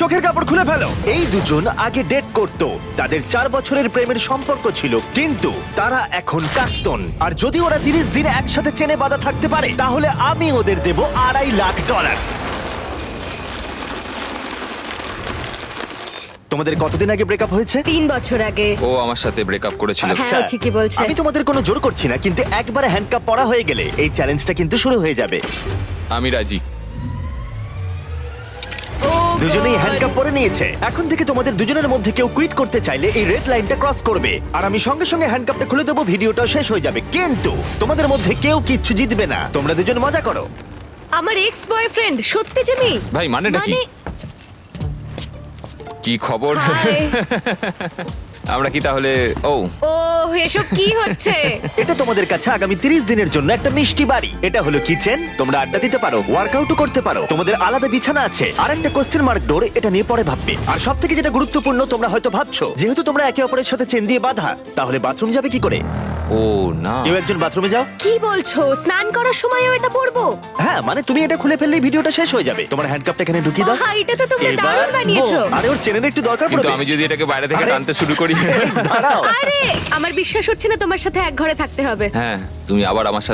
চোখের কাপড় খুলে ফেলো। এই দুজন আগে ডেট করত, তাদের 4 বছরের প্রেমের সম্পর্ক ছিল, কিন্তু তারা এখন প্রাক্তন। আর যদি ওরা 30 দিন একসাথে চেনে বাঁধা থাকতে পারে, তাহলে আমি ওদের দেব $2.5 লাখ। তোমাদের কতদিন আগে ব্রেকআপ হয়েছে? 3 বছর আগে। ও আমার সাথে ব্রেকআপ করেছিল। আচ্ছা। হ্যাঁ, ও ঠিকই বলছে। আমি তোমাদের কোনো জোর করছি না, কিন্তু একবারে হ্যান্ডকাপ পরা হয়ে গেলে এই চ্যালেঞ্জটা কিন্তু শুরু হয়ে যাবে। আমি রাজি। ও দুজনেই God! হ্যান্ডকাপ পরে নিয়েছে। এখন থেকে তোমাদের দুজনের মধ্যে কেউ কুইট করতে চাইলে এই রেড লাইনটা ক্রস করবে, আর আমি সঙ্গে সঙ্গে হ্যান্ডকাপটা খুলে দেবো, ভিডিওটাও শেষ হয়ে যাবে। কিন্তু তোমাদের মধ্যে কেউ কিচ্ছু জিতবে না। তোমরা দুজন মজা করো। আমার এক্স বয়ফ্রেন্ড সত্যি জিমি। ভাই, মানেটা কি? কি খবর? হাই। আমরা কি তাহলে? ও ও এসব কি হচ্ছে? এটা তোমাদের কাছে আগামী 30 দিনের জন্য একটা মিষ্টি বাড়ি। এটা হলো কিচেন, তোমরা আড্ডা দিতে পারো, ওয়ার্কআউটও করতে পারো, তোমাদের আলাদা বিছানা আছে, আর একটা কোশ্চেন মার্ক ডোর, এটা নিয়ে পরে ভাববে। আর সব থেকে যেটা গুরুত্বপূর্ণ, তোমরা হয়তো ভাবছো যেহেতু তোমরা একে অপরের সাথে চেন দিয়ে বাঁধা, তাহলে বাথরুম যাবে কি করে? ও না, কেউ একজন বাথরুমে যাও। কি বলছো? স্নান করার সময়ও এটা পরবো? হ্যাঁ, মানে তুমি এটা খুলে ফেললেই ভিডিওটা শেষ হয়ে যাবে। তোমার হ্যান্ডকাপটা এখানে ঢুকিয়ে দাও। আহা, এটা তো তোমরা দারুণ বানিয়েছো। boom! আরে ওর চেনের একটু দরকার কিন্তু পড়বে। আমি যদি এটাকে বাইরে থেকে আরে- টানতে শুরু করি। দাঁড়াও। আরে আমার বিশ্বাস হচ্ছে না তোমার সাথে এক ঘরে থাকতে হবে। হ্যাঁ, তুমি আবার আমার সাথে